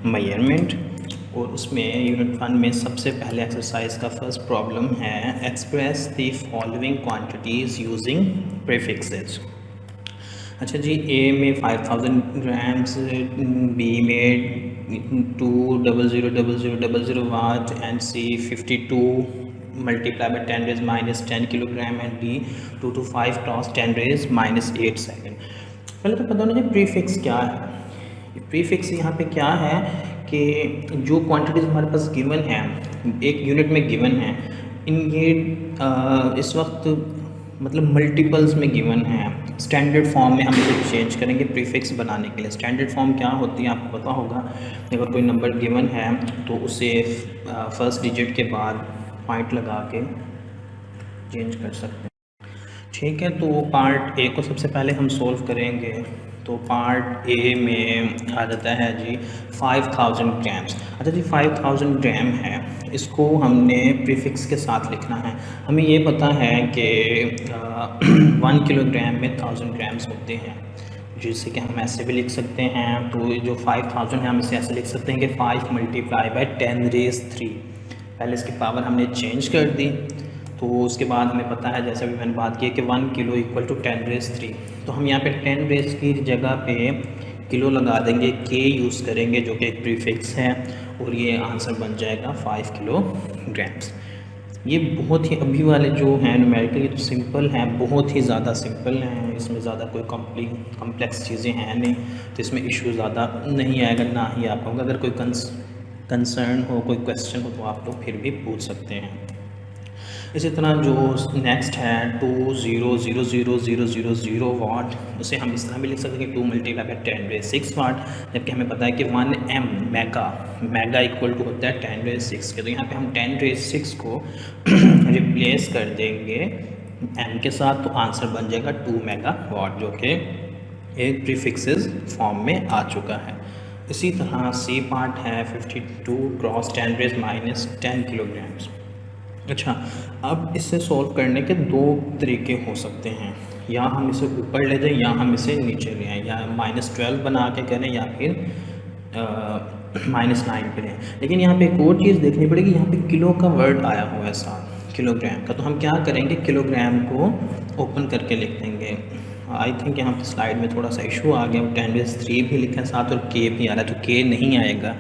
Measurement, और उसमें unit 1 में सबसे पहले एक्सरसाइज का फर्स्ट प्रॉब्लम है express the following quantities using prefixes. अच्छा जी, ए में 5000 ग्राम्स, बी में 2000000 watt, and C 52 multiply by 10 raise minus 10 kilogram, and D 2 to 5 cross 10 raise minus 8 second. पहले तो पता होना चाहिए प्रीफिक्स क्या है। प्रीफिक्स यहाँ पे क्या है कि जो क्वांटिटीज़ हमारे पास गिवन है, एक यूनिट में गिवन है, इन ये इस वक्त मतलब मल्टीपल्स में गिवन है। स्टैंडर्ड फॉर्म में हम इसे चेंज करेंगे प्रीफिक्स बनाने के लिए। स्टैंडर्ड फॉर्म क्या होती है आपको पता होगा। अगर कोई नंबर गिवन है तो उसे फर्स्ट डिजिट के बाद पॉइंट लगा के चेंज कर सकते हैं। ठीक है, तो पार्ट ए को सबसे पहले हम सोल्व करेंगे। तो पार्ट ए में आ जाता है जी 5000 ग्राम्स। अच्छा जी, 5000 ग्राम है, इसको हमने प्रीफिक्स के साथ लिखना है। हमें ये पता है कि 1 किलोग्राम में 1000 ग्राम्स होते हैं, जिससे कि हम ऐसे भी लिख सकते हैं। तो जो 5000 है हम इसे ऐसे लिख सकते हैं कि 5 मल्टीप्लाई बाई 10 रेज 3। पहले इसकी पावर हमने चेंज कर दी, तो उसके बाद हमें पता है, जैसे भी मैंने बात की, कि 1 किलो इक्वल टू 10 रेज 3। तो हम यहाँ पे 10 रेज की जगह पे किलो लगा देंगे, के यूज़ करेंगे जो कि एक प्रीफिक्स है, और ये आंसर बन जाएगा 5 किलोग्राम्स। ये बहुत ही अभी वाले जो हैं न्यूमेरिकल, ये तो सिंपल हैं, बहुत ही ज़्यादा सिंपल हैं, इसमें ज़्यादा कोई कॉम्प्लेक्स चीज़ें हैं नहीं, तो इसमें इशू ज़्यादा नहीं आएगा, ना ही आपको होगा। अगर कोई कंसर्न हो, कोई क्वेश्चन हो, तो आप लोग फिर भी पूछ सकते हैं। इसी तरह जो नेक्स्ट है 2000000 वाट, उसे हम इस तरह भी लिख सकते हैं कि 2 मल्टीप्लाई बाई 10 रेज 6 वाट, जबकि हमें पता है कि 1 m मेगा इक्वल टू होता है 10 रेज 6 के। तो यहाँ पे हम 10 रेज 6 को रिप्लेस कर देंगे m के साथ, तो आंसर बन जाएगा 2 मेगा वाट, जो कि एक प्रीफिक्सेस फॉर्म में आ चुका है। इसी तरह सी पार्ट है 52 क्रॉस 10 रेज माइनस 10 किलोग्राम्स। अच्छा, अब इसे सॉल्व करने के दो तरीके हो सकते हैं, या हम इसे ऊपर ले जाएं या हम इसे नीचे ले आएँ, या -12 बना के करें या फिर -9 पे लें। लेकिन यहाँ पे एक और चीज़ देखनी पड़ेगी, यहाँ पे किलो का वर्ड आया हुआ है साथ किलोग्राम का, तो हम क्या करेंगे, किलोग्राम को ओपन करके लिख देंगे। आई थिंक यहाँ पे स्लाइड में थोड़ा सा इशू आ गया, 10 रेज 3 भी लिखा है साथ और के भी आ रहा है, तो के नहीं आएगा,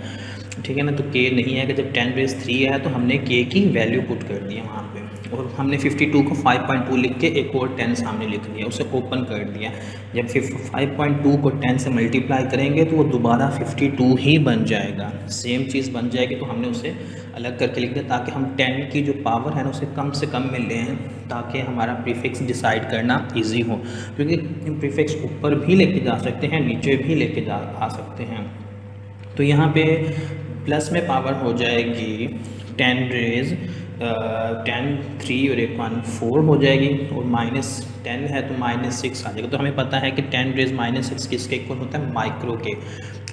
ठीक है ना। तो के नहीं आएगा, जब 10 रेज 3 है तो हमने के की वैल्यू पुट कर दी है वहाँ पे, और हमने 52 को 5.2 लिख के एक और 10 सामने लिख दिया, उसे ओपन कर दिया। जब 5.2 को 10 से मल्टीप्लाई करेंगे तो वो दोबारा 52 ही बन जाएगा, सेम चीज़ बन जाएगी। तो हमने उसे अलग करके लिख दिया ताकि हम 10 की जो पावर है ना उसे कम से कम में लें, ताकि हमारा प्रीफिक्स डिसाइड करना ईजी हो, क्योंकि प्रीफिक्स ऊपर भी लेके जा सकते हैं, नीचे भी लेके आ सकते हैं। तो यहाँ पे प्लस में पावर हो जाएगी 10 रेज 10 3 और एक 1 4 हो जाएगी, और -10 है तो -6 आ जाएगा। तो हमें पता है कि 10 रेज -6 किसके इक्वल होता है, माइक्रो के।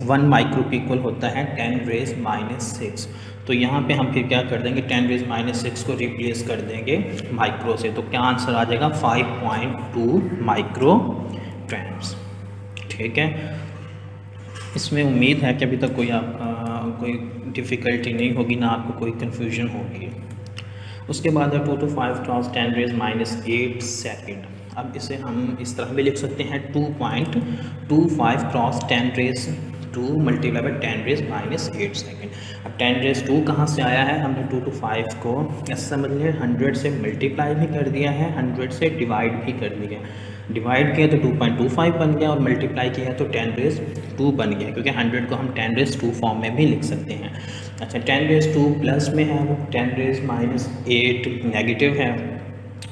1 माइक्रो के इक्वल होता है 10 रेज -6। तो यहाँ पे हम फिर क्या कर देंगे, 10 रेज -6 को रिप्लेस कर देंगे माइक्रो से, तो क्या आंसर आ जाएगा 5.2 माइक्रो ग्राम्स। ठीक है, इसमें उम्मीद है कि अभी तक कोई डिफ़िकल्टी नहीं होगी, ना आपको कोई कन्फ्यूजन होगी। उसके बाद है 2 to 5 क्रॉस 10 रेज -8 सेकेंड। अब इसे हम इस तरह भी लिख सकते हैं 2.25 cross 10 raise 2 multiply by 10 raise -8 second. अब 10 रेज 2 कहाँ से आया है, हमने 2 to 5 को ऐसे समझ लिया 100 से मल्टीप्लाई भी कर दिया है, 100 से डिवाइड भी कर दिया। डिवाइड किया तो 2.25 बन गया, और मल्टीप्लाई किया तो 10 रेज 2 बन गया, क्योंकि 100 को हम 10 रेज 2 फॉर्म में भी लिख सकते हैं। अच्छा, 10 रेज 2 प्लस में है, वो 10 रेज -8 नेगेटिव है,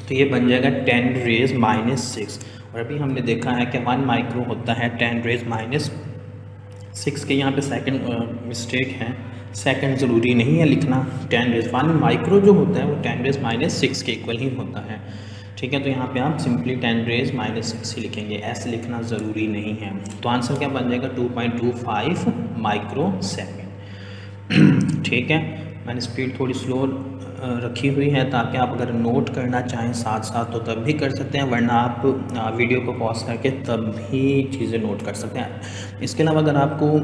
तो ये बन जाएगा 10 रेज -6। और अभी हमने देखा है कि 1 माइक्रो होता है 10 रेज -6 के। यहाँ पे सेकंड मिस्टेक है, सेकंड ज़रूरी नहीं है लिखना। 10 रेज 1 माइक्रो जो होता है वो 10 रेज -6 के इक्वल ही होता है, ठीक है। तो यहाँ पे आप सिंपली 10 रेज -6 ही लिखेंगे, ऐसे लिखना ज़रूरी नहीं है। तो आंसर क्या बन जाएगा 2.25 माइक्रो सेकेंड। ठीक है, मैंने स्पीड थोड़ी स्लो रखी हुई है ताकि आप अगर नोट करना चाहें साथ साथ तो तब भी कर सकते हैं, वरना आप वीडियो को पॉज करके तब भी चीज़ें नोट कर सकते हैं। इसके अलावा अगर आपको